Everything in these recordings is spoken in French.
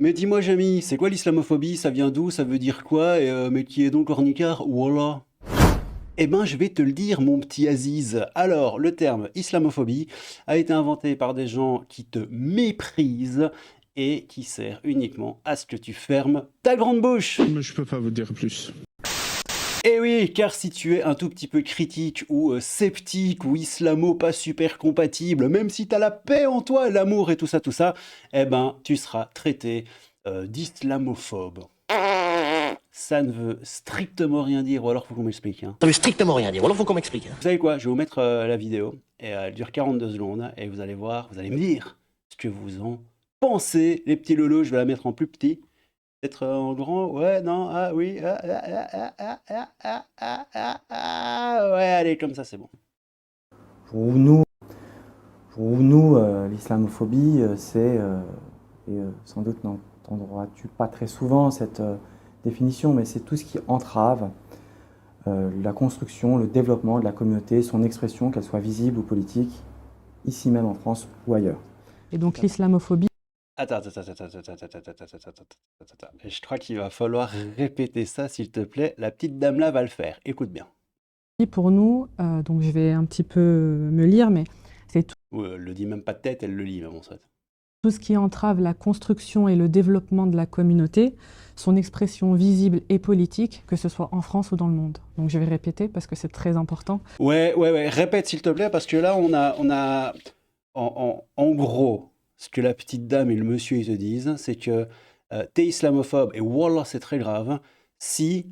Mais dis-moi, Jamy, c'est quoi l'islamophobie? Ça vient d'où? Ça veut dire quoi? Mais qui est donc ornicard? Voilà. Eh ben, je vais te le dire, mon petit Aziz. Alors, le terme islamophobie a été inventé par des gens qui te méprisent et qui sert uniquement à ce que tu fermes ta grande bouche. Mais je peux pas vous dire plus. Eh oui, car si tu es un tout petit peu critique ou sceptique ou islamo pas super compatible, même si t'as la paix en toi, l'amour et tout ça, eh ben, tu seras traité d'islamophobe. Ça ne veut strictement rien dire, ou alors faut qu'on m'explique, hein. Ça veut strictement rien dire. Alors faut qu'on m'explique. Vous savez quoi? Je vais vous mettre la vidéo, et elle dure 42 secondes, et vous allez voir, vous allez me dire ce que vous en pensez. Les petits lolos, je vais la mettre en plus petit. Peut-être en grand? Ouais, non, ah oui, ouais, allez, comme ça, c'est bon. Pour nous, l'islamophobie, sans doute n'entendras-tu pas très souvent cette définition, mais c'est tout ce qui entrave la construction, le développement de la communauté, son expression, qu'elle soit visible ou politique, ici même en France ou ailleurs. Et donc l'islamophobie, Attends. Je crois qu'il va falloir répéter ça, s'il te plaît. La petite dame là va le faire. Écoute bien. pour nous, donc je vais un petit peu me lire, mais c'est Elle le dit même pas de tête, elle le lit, même en fait. tout ce qui entrave la construction et le développement de la communauté, son expression visible et politique, que ce soit en France ou dans le monde. Donc je vais répéter parce que c'est très important. Ouais. Répète, s'il te plaît, parce que là, on a en gros, ce que la petite dame et le monsieur ils te disent, c'est que t'es islamophobe, et wallah, c'est très grave, si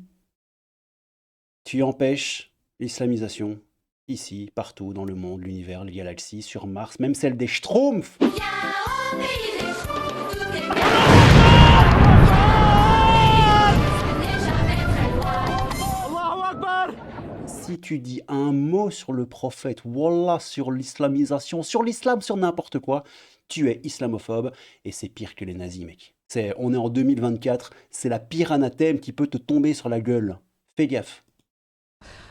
tu empêches l'islamisation ici, partout, dans le monde, l'univers, les galaxies, sur Mars, même celle des Schtroumpfs. Si tu dis un mot sur le prophète, wallah, sur l'islamisation, sur l'islam, sur n'importe quoi, tu es islamophobe, et c'est pire que les nazis, mec. On est en 2024, c'est la pire anathème qui peut te tomber sur la gueule. Fais gaffe.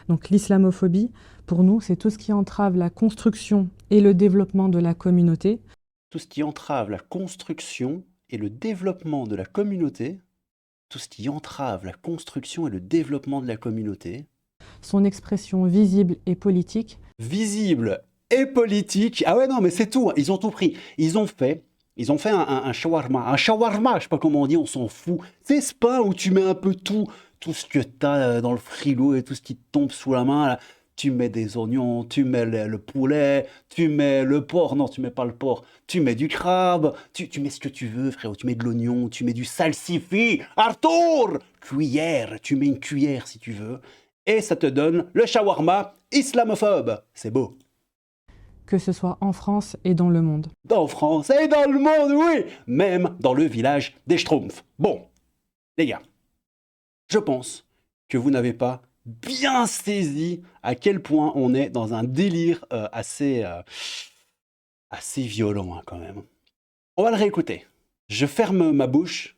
Donc l'islamophobie, pour nous, c'est tout ce qui entrave la construction et le développement de la communauté, Tout ce qui entrave la construction et le développement de la communauté, tout ce qui entrave la construction et le développement de la communauté, son expression visible et politique, visible et politique. Ah ouais, non, mais c'est tout. Ils ont tout pris. Ils ont fait un shawarma. Un shawarma, je sais pas comment on dit, on s'en fout. C'est ce pain où tu mets un peu tout ce que tu as dans le frigo et tout ce qui te tombe sous la main, là. Tu mets des oignons, tu mets le poulet, tu mets le porc. Non, tu mets pas le porc. Tu mets du crabe. Tu mets ce que tu veux, frérot. Tu mets de l'oignon, tu mets du salsifis. Arthur! Cuillère. Tu mets une cuillère si tu veux. Et ça te donne le shawarma islamophobe. C'est beau. que ce soit en France et dans le monde. Dans France et dans le monde, oui. Même dans le village des Schtroumpfs. Bon, les gars, je pense que vous n'avez pas bien saisi à quel point on est dans un délire assez violent, hein, quand même. On va le réécouter. Je ferme ma bouche,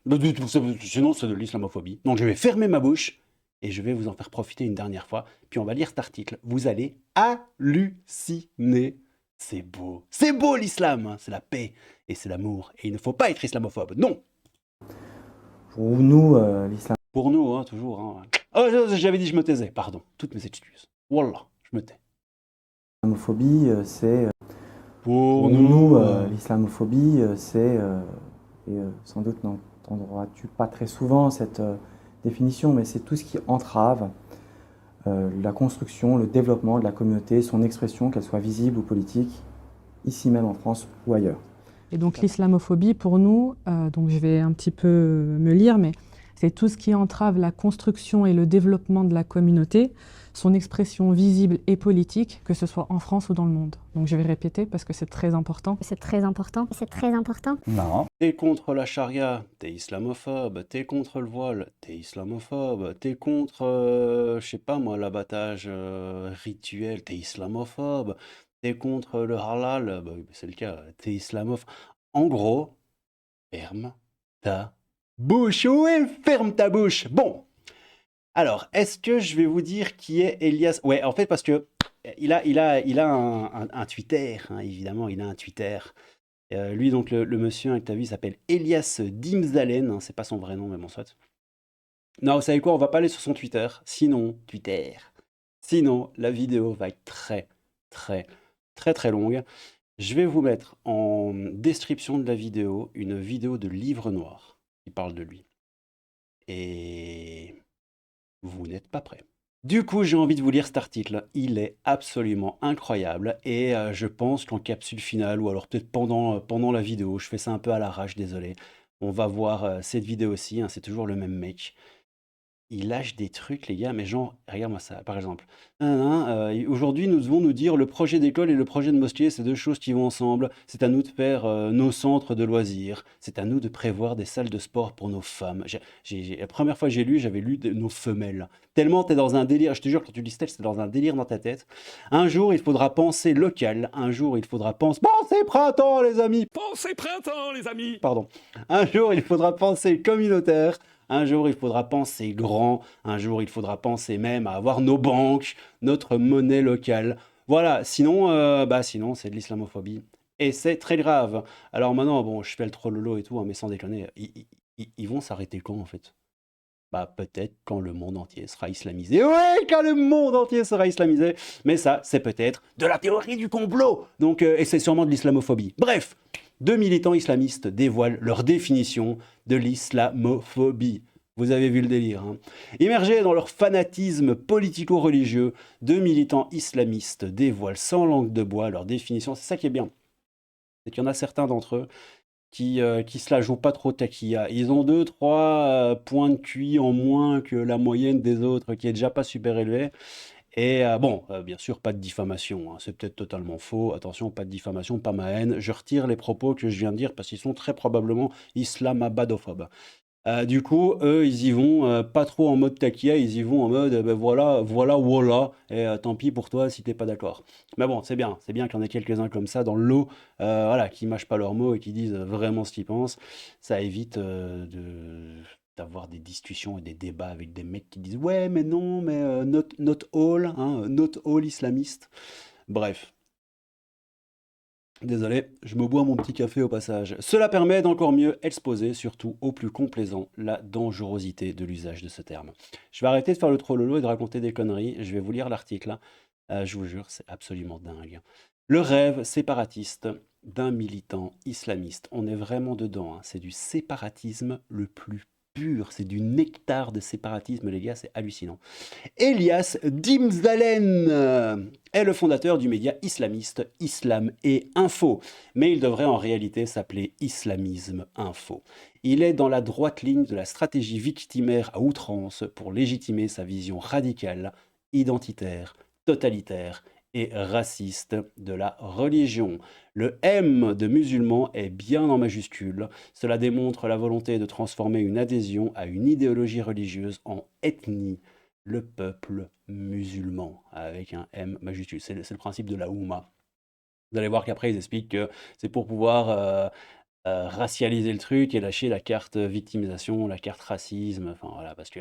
sinon c'est de l'islamophobie. Donc je vais fermer ma bouche et je vais vous en faire profiter une dernière fois. Puis on va lire cet article. Vous allez halluciner. C'est beau l'islam, hein. C'est la paix et c'est l'amour. Et il ne faut pas être islamophobe, non. Pour nous, Pour nous, hein, toujours. Hein. Oh, j'avais dit je me taisais, pardon. Toutes mes excuses. Wallah, je me tais. l'islamophobie, Pour nous, l'islamophobie, sans doute n'entendras-tu pas très souvent cette définition, mais c'est tout ce qui entrave la construction, le développement de la communauté, son expression, qu'elle soit visible ou politique, ici même en France ou ailleurs. Et donc l'islamophobie, pour nous, donc je vais un petit peu me lire, mais c'est tout ce qui entrave la construction et le développement de la communauté, son expression visible et politique, que ce soit en France ou dans le monde. Donc je vais répéter parce que c'est très important. C'est très important. C'est très important. Non. T'es contre la charia, t'es islamophobe. T'es contre le voile, t'es islamophobe. T'es contre, je sais pas moi, l'abattage rituel, t'es islamophobe. T'es contre le halal, bah, oui, c'est le cas, t'es islamophobe. En gros, ferme ta bouche. Oui, ferme ta bouche. Bon, alors, est-ce que je vais vous dire qui est Elias? Ouais, en fait, parce que il a un Twitter, hein, évidemment, il a un Twitter. Lui, donc, le monsieur hein, que tu as vu, il s'appelle Elias Dimzalen, hein, c'est pas son vrai nom, mais bon, soit. Non, vous savez quoi, on va pas aller sur son Sinon, la vidéo va être très, très longue. Je vais vous mettre en description de la vidéo une vidéo de Livre Noir qui parle de lui. Et vous n'êtes pas prêts. Du coup, j'ai envie de vous lire cet article. Il est absolument incroyable et je pense qu'en capsule finale ou alors peut-être pendant la vidéo, je fais ça un peu à l'arrache, désolé. On va voir cette vidéo aussi, hein, c'est toujours le même mec. Il lâche des trucs, les gars, mais genre, regarde-moi ça, par exemple. Aujourd'hui, nous devons nous dire le projet d'école et le projet de mosquée, c'est deux choses qui vont ensemble. C'est à nous de faire nos centres de loisirs. C'est à nous de prévoir des salles de sport pour nos femmes. La première fois que j'ai lu, j'avais lu nos femelles. Tellement t'es dans un délire, je te jure, quand tu lis Stell, c'est dans un délire dans ta tête. Un jour, il faudra penser local. Un jour, il faudra penser... Pensez printemps, les amis! Pensez printemps, les amis! Pardon. Un jour, il faudra penser communautaire. Un jour, il faudra penser grand. Un jour, il faudra penser même à avoir nos banques, notre monnaie locale. Voilà, sinon c'est de l'islamophobie. Et c'est très grave. Alors maintenant, bon, je fais le trollolo et tout, hein, mais sans déconner, ils vont s'arrêter quand, en fait? Bah, peut-être quand le monde entier sera islamisé. Ouais, quand le monde entier sera islamisé. Mais ça, c'est peut-être de la théorie du complot. Donc, et c'est sûrement de l'islamophobie. Bref, 2 militants islamistes dévoilent leur définition de l'islamophobie. Vous avez vu le délire, hein. Immergés dans leur fanatisme politico-religieux, 2 militants islamistes dévoilent sans langue de bois leur définition. C'est ça qui est bien. C'est qu'il y en a certains d'entre eux qui se la jouent pas trop taquilla. Ils ont 2-3 points de QI en moins que la moyenne des autres, qui est déjà pas super élevée. Et bien sûr, pas de diffamation, hein, c'est peut-être totalement faux. Attention, pas de diffamation, pas ma haine. Je retire les propos que je viens de dire parce qu'ils sont très probablement islamabadophobes. Du coup, eux, ils y vont pas trop en mode taquilla, ils y vont en mode ben voilà, et tant pis pour toi si t'es pas d'accord. Mais bon, c'est bien qu'il y en ait quelques-uns comme ça dans le lot, voilà, qui mâchent pas leurs mots et qui disent vraiment ce qu'ils pensent. Ça évite d'avoir des discussions et des débats avec des mecs qui disent ouais, mais non, mais not all, hein, not all islamiste. Bref. Désolé, je me bois mon petit café au passage. Cela permet d'encore mieux exposer, surtout au plus complaisant, la dangerosité de l'usage de ce terme. Je vais arrêter de faire le trollolo et de raconter des conneries. Je vais vous lire l'article. Je vous jure, c'est absolument dingue. Le rêve séparatiste d'un militant islamiste. On est vraiment dedans, hein. C'est du séparatisme le plus pur. C'est du nectar de séparatisme, les gars, c'est hallucinant. Elias Dimzalen est le fondateur du média islamiste Islam et Info, mais il devrait en réalité s'appeler Islamisme Info. Il est dans la droite ligne de la stratégie victimaire à outrance pour légitimer sa vision radicale, identitaire, totalitaire et raciste de la religion. Le M de musulman est bien en majuscule. Cela démontre la volonté de transformer une adhésion à une idéologie religieuse en ethnie, le peuple musulman, avec un M majuscule. C'est le principe de la Oumma. Vous allez voir qu'après, ils expliquent que c'est pour pouvoir racialiser le truc et lâcher la carte victimisation, la carte racisme, enfin voilà, parce que,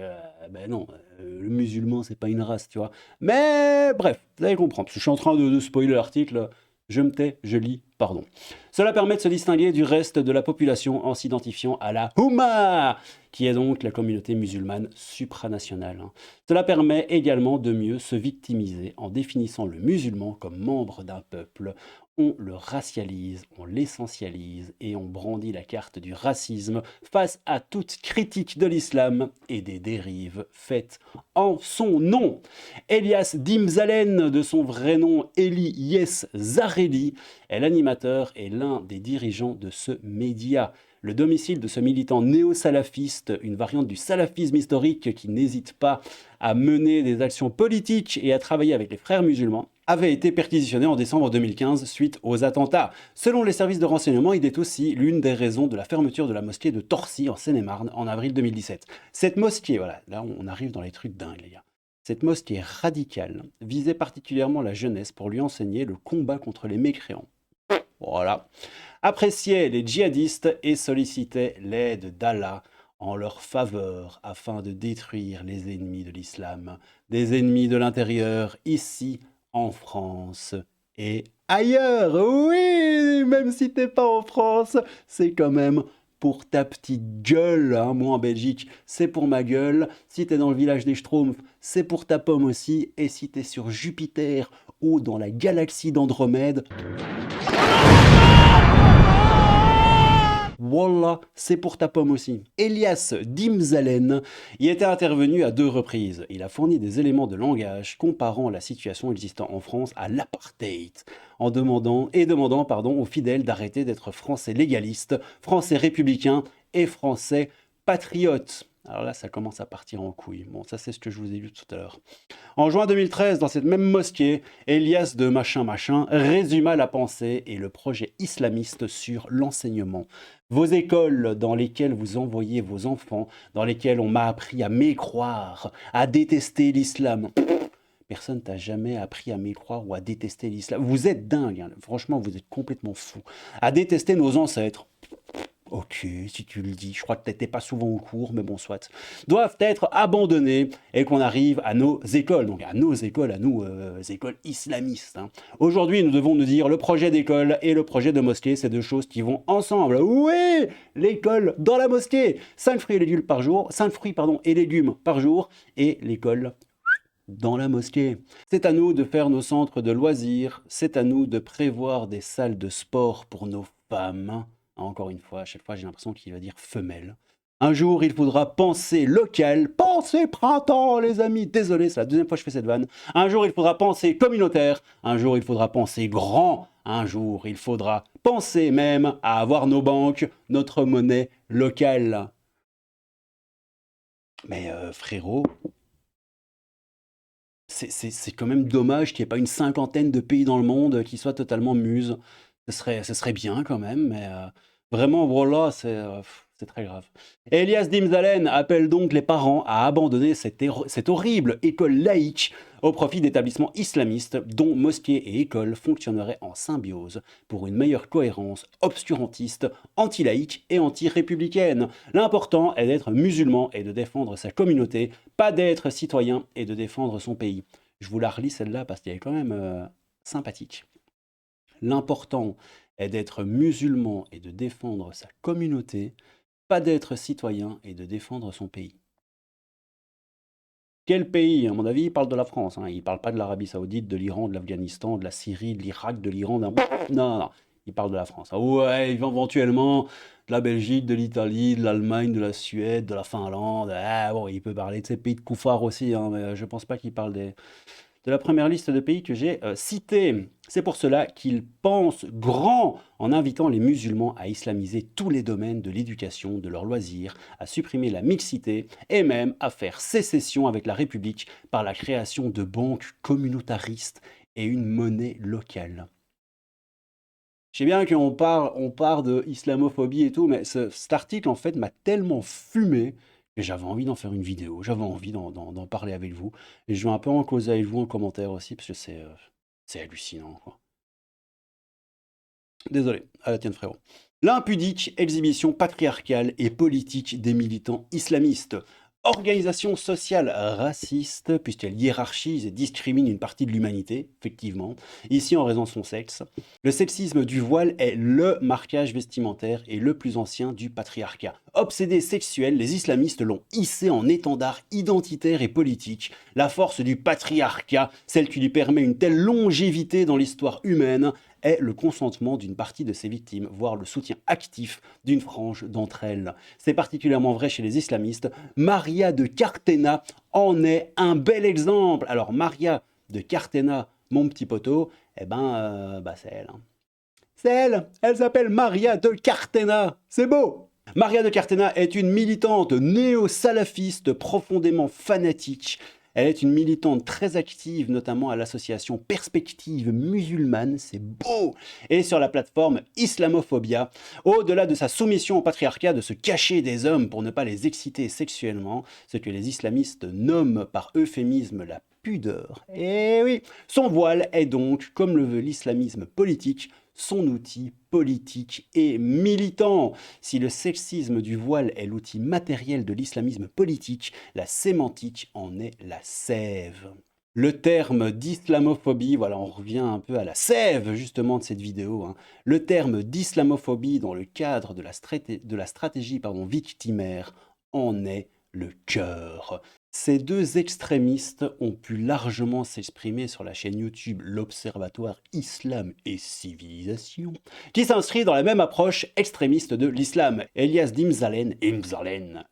ben non, le musulman, c'est pas une race, tu vois. Mais bref, vous allez comprendre, parce que je suis en train de spoiler l'article, je me tais, je lis, pardon. Cela permet de se distinguer du reste de la population en s'identifiant à la Oumma, qui est donc la communauté musulmane supranationale. Cela permet également de mieux se victimiser en définissant le musulman comme membre d'un peuple. On le racialise, on l'essentialise et on brandit la carte du racisme face à toute critique de l'islam et des dérives faites en son nom. Elias Dimzalen, de son vrai nom Eli Yes Zareli, est l'animateur et l'un des dirigeants de ce média. Le domicile de ce militant néo-salafiste, une variante du salafisme historique qui n'hésite pas à mener des actions politiques et à travailler avec les frères musulmans, avait été perquisitionné en décembre 2015 suite aux attentats. Selon les services de renseignement, il est aussi l'une des raisons de la fermeture de la mosquée de Torcy en Seine-et-Marne en avril 2017. Cette mosquée, voilà, là on arrive dans les trucs dingues les gars. Cette mosquée radicale visait particulièrement la jeunesse pour lui enseigner le combat contre les mécréants. Voilà. Appréciait les djihadistes et sollicitait l'aide d'Allah en leur faveur afin de détruire les ennemis de l'islam, des ennemis de l'intérieur, ici en France et ailleurs. Oui, même si t'es pas en France, c'est quand même pour ta petite gueule, hein. Moi en Belgique, c'est pour ma gueule. Si t'es dans le village des Schtroumpfs, c'est pour ta pomme aussi. Et si t'es sur Jupiter ou dans la galaxie d'Andromède, Wallah, c'est pour ta pomme aussi. Elias Dimzalen y était intervenu à 2 reprises. Il a fourni des éléments de langage comparant la situation existant en France à l'apartheid, en demandant aux fidèles d'arrêter d'être français légalistes, français républicains et français patriotes. Alors là, ça commence à partir en couille. Bon, ça c'est ce que je vous ai lu tout à l'heure. En juin 2013, dans cette même mosquée, Elias de machin résuma la pensée et le projet islamiste sur l'enseignement. Vos écoles dans lesquelles vous envoyez vos enfants, dans lesquelles on m'a appris à mécroire, à détester l'islam. Personne t'a jamais appris à mécroire ou à détester l'islam. Vous êtes dingue, hein. Franchement, vous êtes complètement fou. À détester nos ancêtres. Ok, si tu le dis, je crois que t'étais pas souvent au cours, mais bon, soit. Doivent être abandonnés et qu'on arrive à nos écoles, donc à nos écoles, écoles islamistes, hein. Aujourd'hui, nous devons nous dire le projet d'école et le projet de mosquée, c'est 2 choses qui vont ensemble. Oui, l'école dans la mosquée, 5 fruits et légumes par jour, 5 fruits et légumes par jour, et l'école dans la mosquée. C'est à nous de faire nos centres de loisirs, c'est à nous de prévoir des salles de sport pour nos femmes. Encore une fois, à chaque fois, j'ai l'impression qu'il va dire femelle. Un jour, il faudra penser local, penser printemps, les amis. Désolé, c'est la 2e fois que je fais cette vanne. Un jour, il faudra penser communautaire. Un jour, il faudra penser grand. Un jour, il faudra penser même à avoir nos banques, notre monnaie locale. Mais frérot, c'est quand même dommage qu'il n'y ait pas une 50aine de pays dans le monde qui soient totalement muses. Ce serait bien quand même, mais vraiment, voilà, c'est très grave. Elias Dimzalen appelle donc les parents à abandonner cette horrible école laïque au profit d'établissements islamistes dont mosquées et écoles fonctionneraient en symbiose pour une meilleure cohérence obscurantiste, anti-laïque et anti-républicaine. L'important est d'être musulman et de défendre sa communauté, pas d'être citoyen et de défendre son pays. Je vous la relis celle-là parce qu'elle est quand même sympathique. L'important est d'être musulman et de défendre sa communauté, pas d'être citoyen et de défendre son pays. Quel pays? À mon avis, il parle de la France, hein. Il ne parle pas de l'Arabie Saoudite, de l'Iran, de l'Afghanistan, de la Syrie, de l'Irak, de l'Iran. Non, il parle de la France. Ouais, éventuellement de la Belgique, de l'Italie, de l'Allemagne, de la Suède, de la Finlande. Ah, bon, il peut parler de ces pays de koufars aussi, hein, mais je ne pense pas qu'il parle de la première liste de pays que j'ai cités. C'est pour cela qu'il pense grand en invitant les musulmans à islamiser tous les domaines de l'éducation, de leurs loisirs, à supprimer la mixité et même à faire sécession avec la République par la création de banques communautaristes et une monnaie locale. Je sais bien qu'on part de islamophobie et tout, mais cet article en fait m'a tellement fumé que j'avais envie d'en faire une vidéo, j'avais envie d'en parler avec vous. Et je vais un peu en causer avec vous en commentaire aussi, parce que c'est hallucinant, quoi. Désolé, à la tienne frérot. L'impudique exhibition patriarcale et politique des militants islamistes. Organisation sociale raciste, puisqu'elle hiérarchise et discrimine une partie de l'humanité, effectivement, ici en raison de son sexe. Le sexisme du voile est le marquage vestimentaire et le plus ancien du patriarcat. Obsédés sexuels, les islamistes l'ont hissé en étendard identitaire et politique. La force du patriarcat, celle qui lui permet une telle longévité dans l'histoire humaine, est le consentement d'une partie de ses victimes, voire le soutien actif d'une frange d'entre elles. C'est particulièrement vrai chez les islamistes. Maria de Cartena en est un bel exemple. Alors Maria de Cartena, mon petit poteau, c'est elle. Hein. C'est elle s'appelle Maria de Cartena, c'est beau. Maria de Cartena est une militante néo-salafiste profondément fanatique. Elle est une militante très active, notamment à l'association Perspective Musulmane, c'est beau, et sur la plateforme Islamophobia. Au-delà de sa soumission au patriarcat de se cacher des hommes pour ne pas les exciter sexuellement, ce que les islamistes nomment par euphémisme la pudeur. Et oui, son voile est donc, comme le veut l'islamisme politique, son outil politique et militant. Si le sexisme du voile est l'outil matériel de l'islamisme politique, la sémantique en est la sève. Le terme d'islamophobie, voilà, on revient un peu à la sève justement de cette vidéo, hein. Le terme d'islamophobie dans le cadre de la stratégie victimaire en est le cœur. Ces deux extrémistes ont pu largement s'exprimer sur la chaîne YouTube L'Observatoire Islam et Civilisation, qui s'inscrit dans la même approche extrémiste de l'islam. Elias Dimzalen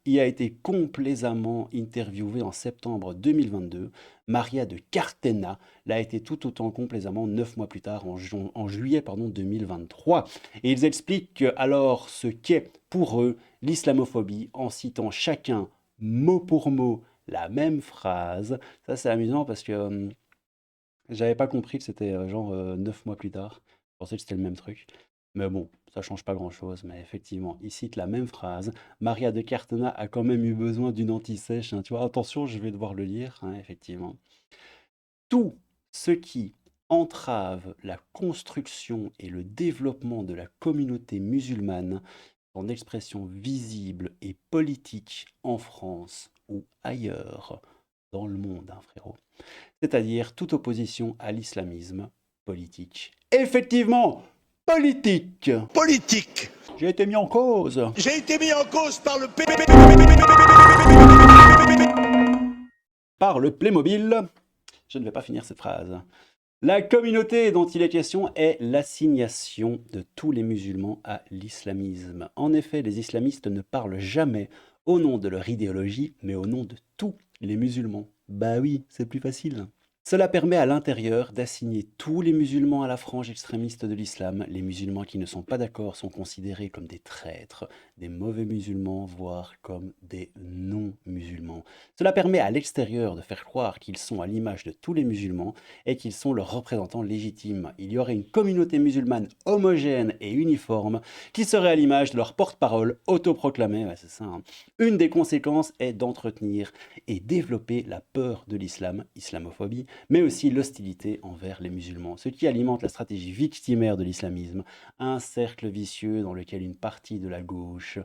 y a été complaisamment interviewé en septembre 2022. Maria de Cartena l'a été tout autant complaisamment 9 mois plus tard, en juillet 2023. Et ils expliquent alors ce qu'est pour eux l'islamophobie en citant chacun mot pour mot la même phrase. Ça, c'est amusant parce que j'avais pas compris que c'était 9 mois plus tard. Je pensais que c'était le même truc. Mais bon, ça change pas grand-chose. Mais effectivement, il cite la même phrase. Maria de Cartena a quand même eu besoin d'une anti-sèche, hein. Tu vois, attention, je vais devoir le lire, hein, effectivement. Tout ce qui entrave la construction et le développement de la communauté musulmane en expression visible et politique en France ou ailleurs dans le monde, hein, frérot. C'est-à-dire toute opposition à l'islamisme politique. Effectivement, politique. Politique. J'ai été mis en cause. J'ai été mis en cause par le Par le Playmobil. Je ne vais pas finir cette phrase. La communauté dont il est question est l'assignation de tous les musulmans à l'islamisme. En effet, les islamistes ne parlent jamais au nom de leur idéologie, mais au nom de tous les musulmans. Bah oui, c'est plus facile. Cela permet à l'intérieur d'assigner tous les musulmans à la frange extrémiste de l'islam. Les musulmans qui ne sont pas d'accord sont considérés comme des traîtres, des mauvais musulmans, voire comme des non-musulmans. Cela permet à l'extérieur de faire croire qu'ils sont à l'image de tous les musulmans et qu'ils sont leurs représentants légitimes. Il y aurait une communauté musulmane homogène et uniforme qui serait à l'image de leur porte-parole autoproclamé. Ouais, c'est ça, hein. Une des conséquences est d'entretenir et développer la peur de l'islam, islamophobie, mais aussi l'hostilité envers les musulmans, ce qui alimente la stratégie victimaire de l'islamisme, un cercle vicieux dans lequel une partie de la gauche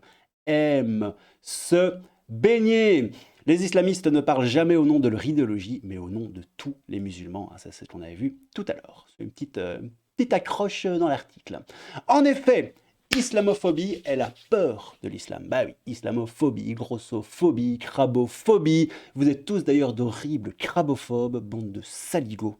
aime se baigner. Les islamistes ne parlent jamais au nom de leur idéologie, mais au nom de tous les musulmans. Ça, c'est ce qu'on avait vu tout à l'heure. C'est une petite accroche dans l'article. En effet, islamophobie est la peur de l'islam. Bah oui, islamophobie, grossophobie, crabophobie. Vous êtes tous d'ailleurs d'horribles crabophobes, bande de saligots.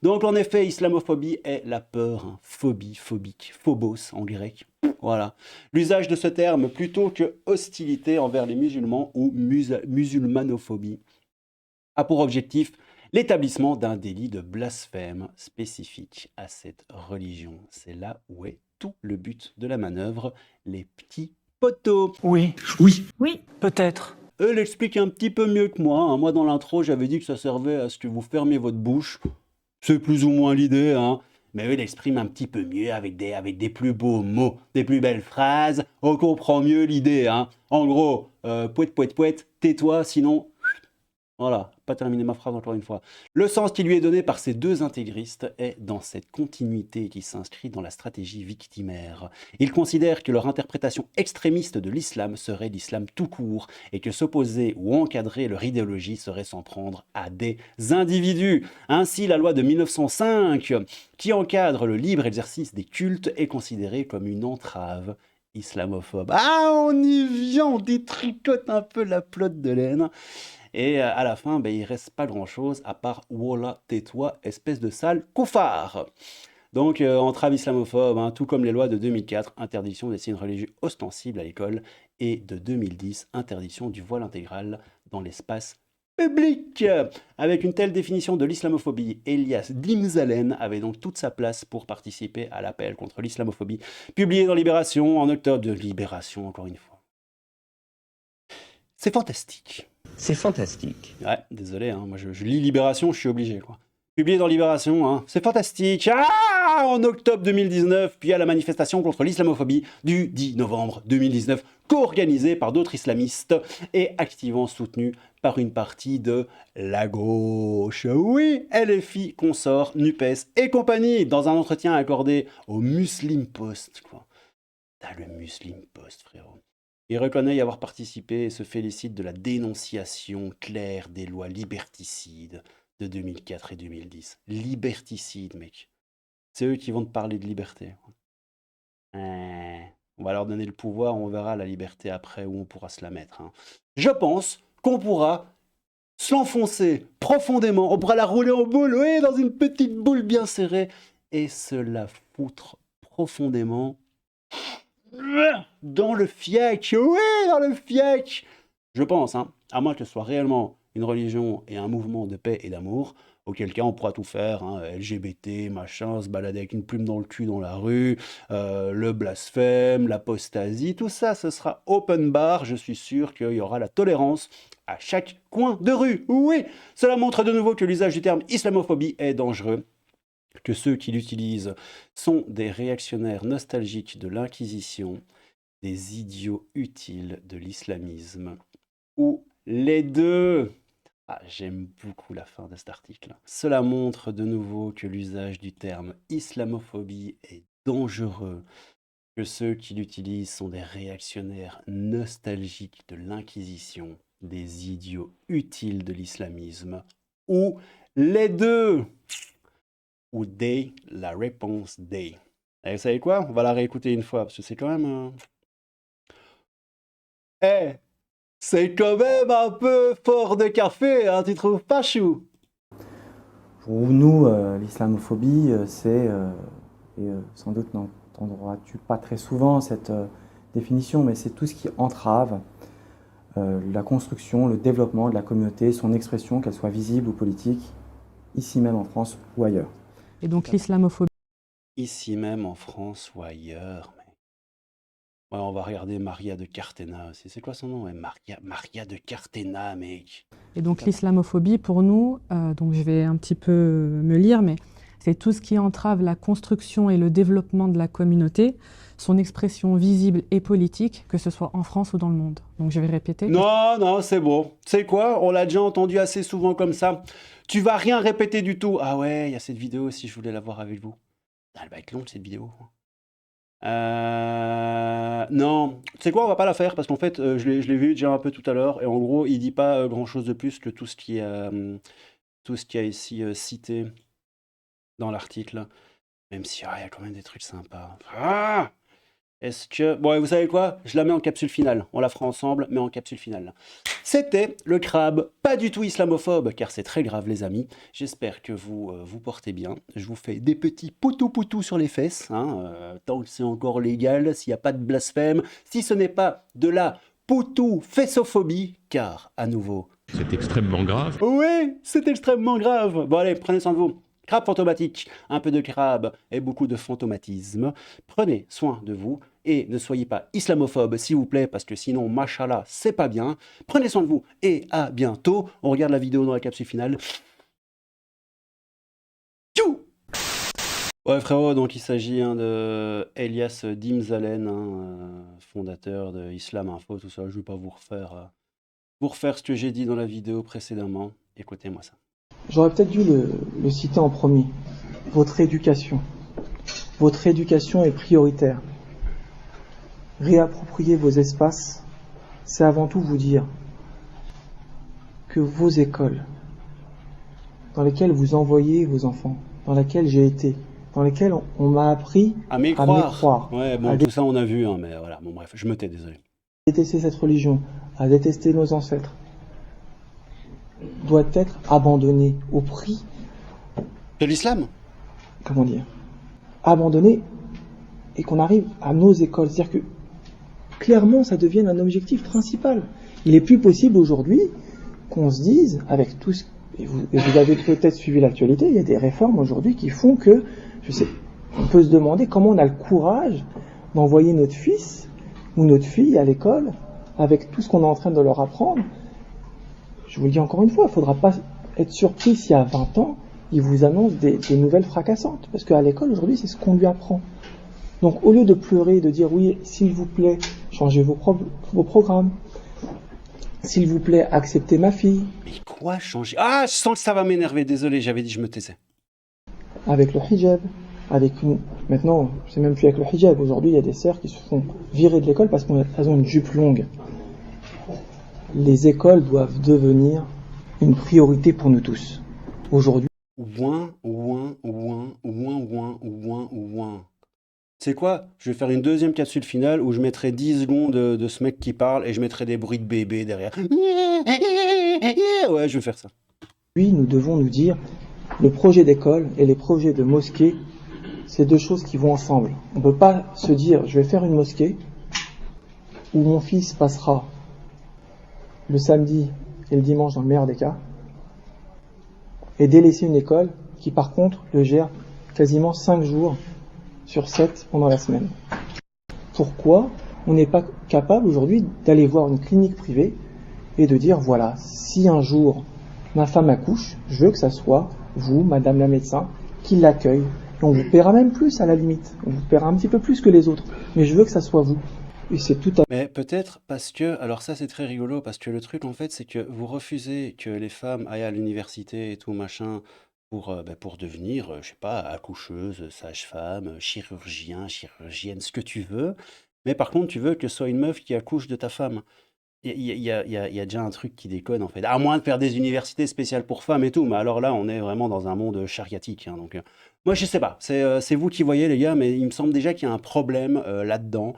Donc en effet, islamophobie est la peur, hein, phobie, phobique, phobos en grec. Voilà. L'usage de ce terme plutôt que hostilité envers les musulmans ou musulmanophobie a pour objectif l'établissement d'un délit de blasphème spécifique à cette religion. C'est là où est tout le but de la manœuvre, les petits poteaux. Oui, peut-être. Eux l'expliquent un petit peu mieux que moi, hein. Moi, dans l'intro, j'avais dit que ça servait à ce que vous fermiez votre bouche. C'est plus ou moins l'idée, hein. Mais eux l'expriment un petit peu mieux avec des plus beaux mots, des plus belles phrases. On comprend mieux l'idée, hein. En gros, pouet, tais-toi, sinon... Voilà, pas terminer ma phrase encore une fois. Le sens qui lui est donné par ces deux intégristes est dans cette continuité qui s'inscrit dans la stratégie victimaire. Ils considèrent que leur interprétation extrémiste de l'islam serait l'islam tout court et que s'opposer ou encadrer leur idéologie serait s'en prendre à des individus. Ainsi, la loi de 1905, qui encadre le libre exercice des cultes, est considérée comme une entrave islamophobe. Ah, on y vient, on détricote un peu la pelote de laine. Et à la fin, il reste pas grand-chose à part « Wallah, tais-toi, espèce de sale koufar ». Donc, entrave islamophobe, hein, tout comme les lois de 2004, interdiction des signes religieux ostensibles à l'école, et de 2010, interdiction du voile intégral dans l'espace public. Avec une telle définition de l'islamophobie, Elias Dimzalen avait donc toute sa place pour participer à l'appel contre l'islamophobie, publié dans Libération en octobre de Libération, encore une fois. C'est fantastique. C'est fantastique. Ouais, désolé, hein, moi je lis Libération, je suis obligé, quoi. Publié dans Libération, hein, c'est fantastique. Ah, en octobre 2019, puis à la manifestation contre l'islamophobie du 10 novembre 2019, co-organisée par d'autres islamistes et activement soutenue par une partie de la gauche. Oui, LFI, consorts, NUPES et compagnie, dans un entretien accordé au Muslim Post, quoi. T'as le Muslim Post, frérot. Il reconnaît y avoir participé et se félicite de la dénonciation claire des lois liberticides de 2004 et 2010. Liberticide, mec. C'est eux qui vont te parler de liberté. On va leur donner le pouvoir, on verra la liberté après où on pourra se la mettre. Hein. Je pense qu'on pourra se l'enfoncer profondément, on pourra la rouler en boule, oui, dans une petite boule bien serrée, et se la foutre profondément dans le fiac, oui, dans le fiac. Je pense, hein, à moins que ce soit réellement une religion et un mouvement de paix et d'amour, auquel cas on pourra tout faire, hein, LGBT, machin, se balader avec une plume dans le cul dans la rue, le blasphème, l'apostasie, tout ça, ce sera open bar, je suis sûr qu'il y aura la tolérance à chaque coin de rue. Oui, cela montre de nouveau que l'usage du terme islamophobie est dangereux, que ceux qui l'utilisent sont des réactionnaires nostalgiques de l'Inquisition, des idiots utiles de l'islamisme, ou les deux. Ah, j'aime beaucoup la fin de cet article. Cela montre de nouveau que l'usage du terme islamophobie est dangereux, que ceux qui l'utilisent sont des réactionnaires nostalgiques de l'Inquisition, des idiots utiles de l'islamisme, ou les deux. Ou des, la réponse des. Et vous savez quoi? On va la réécouter une fois, parce que c'est quand même... c'est quand même un peu fort de café, hein, tu trouves pas, Chou? Pour nous, l'islamophobie, c'est, et sans doute n'entendras-tu pas très souvent cette définition, mais c'est tout ce qui entrave la construction, le développement de la communauté, son expression, qu'elle soit visible ou politique, ici même en France ou ailleurs. Et donc l'islamophobie. Ici même en France ou ailleurs, mais... Ouais, on va regarder Maria de Cartena aussi. C'est quoi son nom? Ouais, Maria de Cartena, mec. Et donc l'islamophobie, pour nous, donc je vais un petit peu me lire, mais c'est tout ce qui entrave la construction et le développement de la communauté, son expression visible et politique, que ce soit en France ou dans le monde. Donc je vais répéter. Non, c'est bon. C'est quoi? On l'a déjà entendu assez souvent comme ça. Tu vas rien répéter du tout. Ah ouais, il y a cette vidéo aussi, je voulais la voir avec vous. Elle va être longue, cette vidéo. Non, tu sais quoi, on va pas la faire parce qu'en fait, je l'ai vu déjà un peu tout à l'heure et en gros, il dit pas grand-chose de plus que tout ce qui est ici cité dans l'article, même si il y a quand même des trucs sympas. Ah, est-ce que... Bon, vous savez quoi? Je la mets en capsule finale. On la fera ensemble, mais en capsule finale. C'était le crabe, pas du tout islamophobe, car c'est très grave, les amis. J'espère que vous vous portez bien. Je vous fais des petits poutous sur les fesses, hein, tant que c'est encore légal, s'il n'y a pas de blasphème, si ce n'est pas de la poutou-fessophobie, car, à nouveau... C'est extrêmement grave. Oui, c'est extrêmement grave. Bon allez, prenez soin de vous. Crabe fantomatique, un peu de crabe et beaucoup de fantomatisme. Prenez soin de vous et ne soyez pas islamophobe, s'il vous plaît, parce que sinon, machallah, c'est pas bien. Prenez soin de vous et à bientôt. On regarde la vidéo dans la capsule finale. Tchou! Ouais, frérot, donc il s'agit de Elias Dimzalen, fondateur de Islam Info, tout ça. Je ne vais pas vous refaire ce que j'ai dit dans la vidéo précédemment. Écoutez-moi ça. J'aurais peut-être dû le citer en premier. Votre éducation. Votre éducation est prioritaire. Réapproprier vos espaces, c'est avant tout vous dire que vos écoles, dans lesquelles vous envoyez vos enfants, dans lesquelles j'ai été, dans lesquelles on m'a appris à mécroire. Ouais, bon, tout ça on a vu, hein, mais voilà, bon bref, je me tais, désolé. Détester cette religion, à détester nos ancêtres, doit être abandonné au prix de l'islam. Comment dire? Abandonné et qu'on arrive à nos écoles. C'est-à-dire que clairement ça devienne un objectif principal. Il n'est plus possible aujourd'hui qu'on se dise, avec tout ce... Et vous avez peut-être suivi l'actualité, il y a des réformes aujourd'hui qui font que, je sais, on peut se demander comment on a le courage d'envoyer notre fils ou notre fille à l'école avec tout ce qu'on est en train de leur apprendre. Je vous le dis encore une fois, il ne faudra pas être surpris si à 20 ans, ils vous annoncent des nouvelles fracassantes. Parce qu'à l'école, aujourd'hui, c'est ce qu'on lui apprend. Donc, au lieu de pleurer, de dire, oui, s'il vous plaît, changez vos programmes. S'il vous plaît, acceptez ma fille. Mais quoi changer? Ah, je sens que ça va m'énerver. Désolé, j'avais dit je me taisais. Avec le hijab. Maintenant, c'est même plus avec le hijab. Aujourd'hui, il y a des sœurs qui se font virer de l'école parce qu'elles ont une jupe longue. Les écoles doivent devenir une priorité pour nous tous. Aujourd'hui, Ouin, ouin, ouin, ouin, ouin, ouin, ouin. C'est quoi? Je vais faire une deuxième capsule finale où je mettrai 10 secondes de ce mec qui parle et je mettrai des bruits de bébé derrière. Ouais, je vais faire ça. nous devons nous dire, le projet d'école et les projets de mosquée, c'est deux choses qui vont ensemble. On ne peut pas se dire, je vais faire une mosquée où mon fils passera le samedi et le dimanche dans le meilleur des cas, et délaisser une école qui par contre le gère quasiment 5 jours sur 7 pendant la semaine. Pourquoi on n'est pas capable aujourd'hui d'aller voir une clinique privée et de dire, voilà, si un jour ma femme accouche, je veux que ça soit vous, madame la médecin, qui l'accueille. Et on vous paiera même plus à la limite. On vous paiera un petit peu plus que les autres. Mais je veux que ça soit vous. Et c'est tout à Mais peut-être parce que, alors ça c'est très rigolo, parce que le truc en fait c'est que vous refusez que les femmes aillent à l'université et tout machin pour devenir, je sais pas, accoucheuse, sage-femme, chirurgienne, ce que tu veux. Mais par contre tu veux que ce soit une meuf qui accouche de ta femme. Il y a déjà un truc qui déconne en fait. À moins de faire des universités spéciales pour femmes et tout, mais alors là on est vraiment dans un monde chariatique, hein, donc moi je sais pas, c'est vous qui voyez les gars, mais il me semble déjà qu'il y a un problème là-dedans.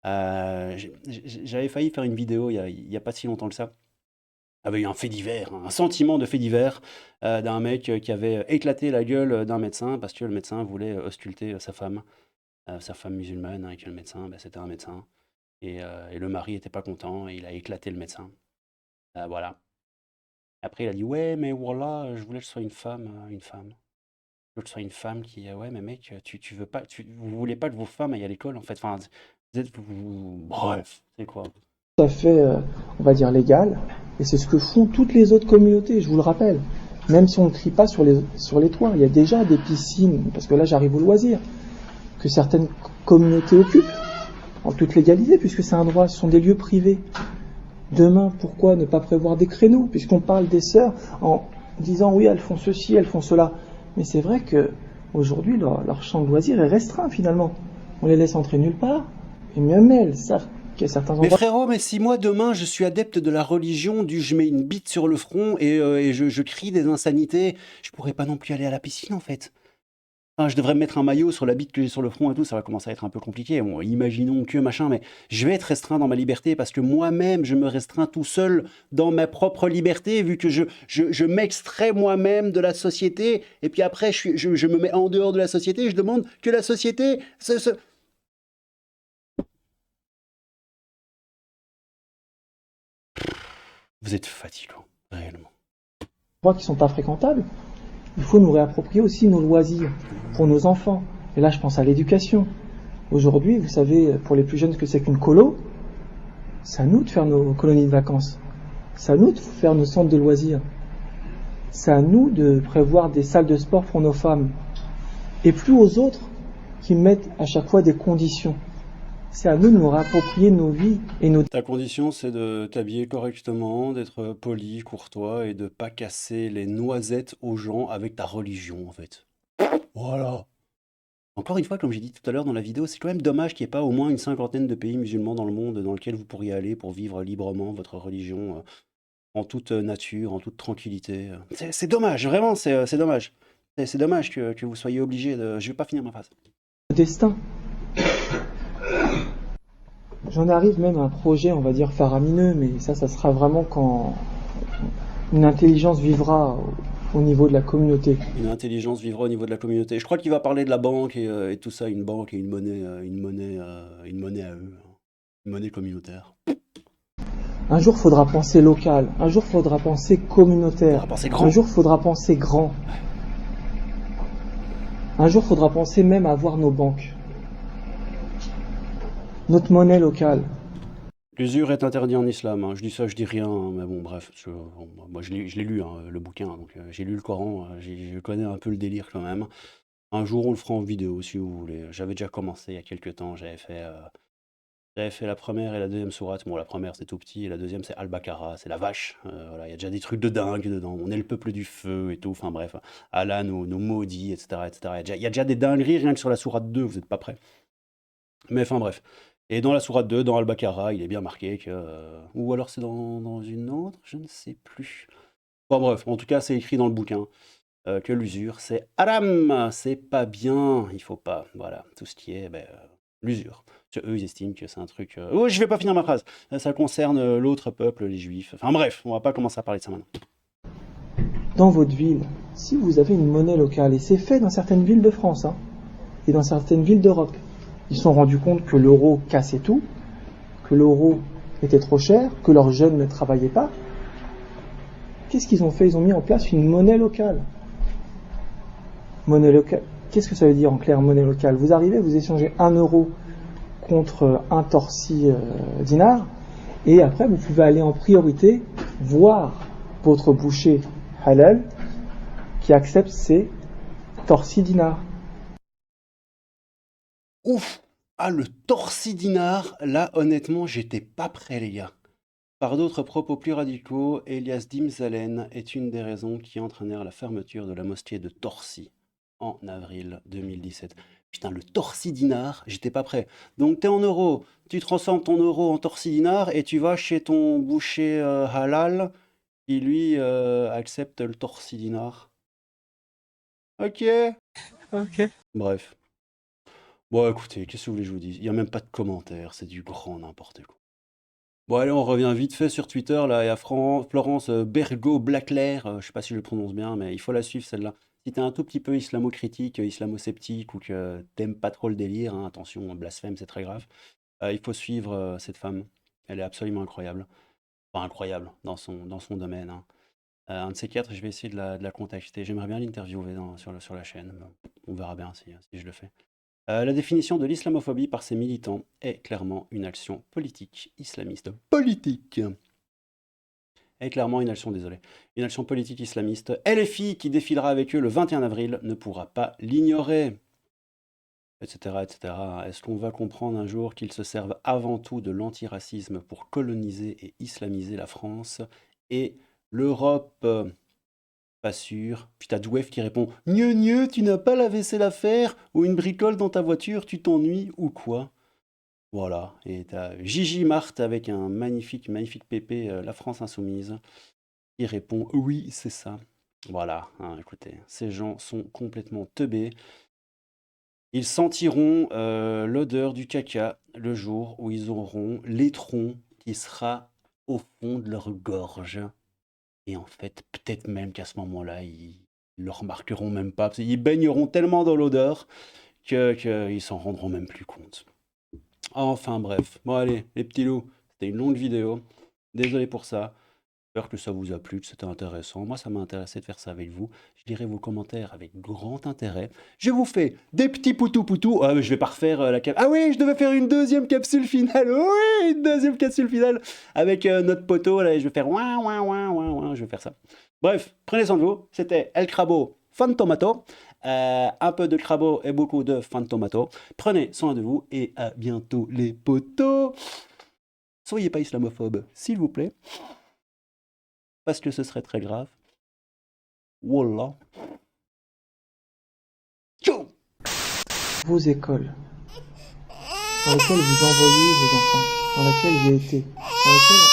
J'avais failli faire une vidéo il y a pas si longtemps que ça, avec un fait divers, un sentiment de fait divers d'un mec qui avait éclaté la gueule d'un médecin parce que le médecin voulait ausculter sa femme musulmane, hein, et que le médecin, c'était un médecin. Et le mari était pas content et il a éclaté le médecin. Voilà. Après, il a dit, ouais, mais voilà, je voulais que ce soit une femme, une femme. Je veux que ce soit une femme qui, ouais, mais mec, tu veux pas, vous voulez pas que vos femmes aillent à l'école, en fait. Enfin, bref, c'est quoi? fait, on va dire, légal. Et c'est ce que font toutes les autres communautés, je vous le rappelle. Même si on ne crie pas sur les toits, il y a déjà des piscines, parce que là j'arrive au loisir, que certaines communautés occupent, en toute légalité, puisque c'est un droit, ce sont des lieux privés. Demain, pourquoi ne pas prévoir des créneaux, puisqu'on parle des sœurs en disant oui, elles font ceci, elles font cela. Mais c'est vrai que aujourd'hui, leur champ de loisirs est restreint finalement. On les laisse entrer nulle part. Et même elles savent qu'il y a certains Mais endroits. frérot, mais si moi demain je suis adepte de la religion, je mets une bite sur le front et je crie des insanités, je pourrais pas non plus aller à la piscine en fait. Enfin, je devrais me mettre un maillot sur la bite que j'ai sur le front et tout, ça va commencer à être un peu compliqué. Bon, imaginons que machin, mais je vais être restreint dans ma liberté parce que moi-même, je me restreins tout seul dans ma propre liberté, vu que je m'extrais moi-même de la société, et puis après, je me mets en dehors de la société, et je demande que la société... Vous êtes fatigant, réellement. Qui sont pas fréquentables. Il faut nous réapproprier aussi nos loisirs pour nos enfants. Et là, je pense à l'éducation. Aujourd'hui, vous savez, pour les plus jeunes, ce que c'est qu'une colo. C'est à nous de faire nos colonies de vacances. C'est à nous de faire nos centres de loisirs. C'est à nous de prévoir des salles de sport pour nos femmes. Et plus aux autres qui mettent à chaque fois des conditions. C'est à nous de nous réapproprier nos vies et nos... Ta condition, c'est de t'habiller correctement, d'être poli, courtois, et de pas casser les noisettes aux gens avec ta religion, en fait. Voilà. Encore une fois, comme j'ai dit tout à l'heure dans la vidéo, c'est quand même dommage qu'il n'y ait pas au moins une cinquantaine de pays musulmans dans le monde dans lesquels vous pourriez aller pour vivre librement votre religion en toute nature, en toute tranquillité. C'est dommage, vraiment, c'est dommage. C'est dommage que vous soyez obligé de... Je vais pas finir ma phrase. destin. J'en arrive même à un projet, on va dire, faramineux, mais ça sera vraiment quand une intelligence vivra au niveau de la communauté. Une intelligence vivra au niveau de la communauté. Je crois qu'il va parler de la banque et tout ça, une banque et une monnaie à eux, une monnaie communautaire. Un jour, faudra penser local. Un jour, faudra penser communautaire. Un jour, faudra penser grand. Un jour, faudra penser même à avoir nos banques. Notre monnaie locale. L'usure est interdit en islam, hein. Je dis ça, je dis rien, hein, mais bon, bref. Moi, je l'ai lu, hein, le bouquin, donc j'ai lu le Coran, je connais un peu le délire quand même. Un jour, on le fera en vidéo, si vous voulez. J'avais déjà commencé il y a quelques temps, j'avais fait la première et la deuxième sourate. Bon, la première, c'est tout petit, et la deuxième, c'est Al-Baqarah, c'est la vache. Voilà, il y a déjà des trucs de dingue dedans. On est le peuple du feu et tout, enfin bref. Allah nous maudit, etc., etc. Il y a déjà des dingueries rien que sur la sourate 2, vous n'êtes pas prêts. Mais enfin bref. Et dans la sourate 2, dans Al-Baqarah, il est bien marqué que... Ou alors c'est dans une autre, je ne sais plus. Bon bref, en tout cas, c'est écrit dans le bouquin. que l'usure, c'est haram, c'est pas bien, il faut pas, voilà, tout ce qui est l'usure. Eux, ils estiment que c'est un truc... Oh, je vais pas finir ma phrase, ça concerne l'autre peuple, les juifs, enfin bref, on va pas commencer à parler de ça maintenant. Dans votre ville, si vous avez une monnaie locale, et c'est fait dans certaines villes de France, hein, et dans certaines villes d'Europe, ils se sont rendus compte que l'euro cassait tout, que l'euro était trop cher, que leurs jeunes ne travaillaient pas. Qu'est-ce qu'ils ont fait? Ils ont mis en place une monnaie locale. Monnaie locale. Qu'est-ce que ça veut dire en clair, monnaie locale? Vous arrivez, vous échangez 1 euro contre un torsi dinar, et après vous pouvez aller en priorité voir votre boucher halal qui accepte ces torsi dinars. Ouf! Ah, le torsi dinar, là, honnêtement, j'étais pas prêt, les gars. Par d'autres propos plus radicaux, Elias Dimzalen est une des raisons qui entraînèrent la fermeture de la mosquée de Torcy en avril 2017. Putain, le torsi dinar, j'étais pas prêt. Donc t'es en euros, tu transformes ton euro en torsi dinar et tu vas chez ton boucher halal qui lui accepte le torsi dinar. Ok. Bref. Bon, écoutez, qu'est-ce que vous voulez que je vous dise? Il n'y a même pas de commentaires, c'est du grand n'importe quoi. Bon, allez, on revient vite fait sur Twitter, là, et à Florence Bergo-Blaclair, je sais pas si je le prononce bien, mais il faut la suivre celle-là. Si t'es un tout petit peu islamo-critique, islamo-sceptique, ou que t'aimes pas trop le délire, hein, attention, blasphème, c'est très grave, il faut suivre cette femme. Elle est absolument incroyable. Enfin, incroyable dans son domaine, hein. Un de ces quatre, je vais essayer de la contacter. J'aimerais bien l'interviewer sur la chaîne. On verra bien si je le fais. La définition de l'islamophobie par ses militants est clairement une action politique islamiste. Politique! Est clairement une action, désolé. Une action politique islamiste. LFI, qui défilera avec eux le 21 avril, ne pourra pas l'ignorer. Etc., etc. Est-ce qu'on va comprendre un jour qu'ils se servent avant tout de l'antiracisme pour coloniser et islamiser la France et l'Europe? Pas sûr. Puis t'as Douef qui répond « Gneu, tu n'as pas la vaisselle à faire ou une bricole dans ta voiture, tu t'ennuies ou quoi ?» Voilà. Et t'as Gigi Marthe avec un magnifique pépé, La France Insoumise, qui répond « Oui, c'est ça. » Voilà. Hein, écoutez, ces gens sont complètement teubés. Ils sentiront l'odeur du caca le jour où ils auront l'étron qui sera au fond de leur gorge. Et en fait, peut-être même qu'à ce moment-là, ils le remarqueront même pas. Parce qu'ils baigneront tellement dans l'odeur qu'ils s'en rendront même plus compte. Enfin bref. Bon allez, les petits loups, c'était une longue vidéo. Désolé pour ça. J'espère que ça vous a plu, que c'était intéressant. Moi, ça m'a intéressé de faire ça avec vous. Je lirai vos commentaires avec grand intérêt. Je vous fais des petits poutou-poutou. Ah, mais je vais pas refaire la capsule. Ah oui, je devais faire une deuxième capsule finale. Oui, une deuxième capsule finale avec notre poteau. Là, et je vais faire ouin, ouin, ouin, ouin, ouin. Je vais faire ça. Bref, prenez soin de vous. C'était El Crabo Fantomato. Un peu de Crabo et beaucoup de Fantomato. Prenez soin de vous et à bientôt, les potos. Soyez pas islamophobes, s'il vous plaît. Parce que ce serait très grave. Wallah. Ciao. Vos écoles, dans lesquelles vous envoyez vos enfants, dans lesquelles j'ai été, dans lesquelles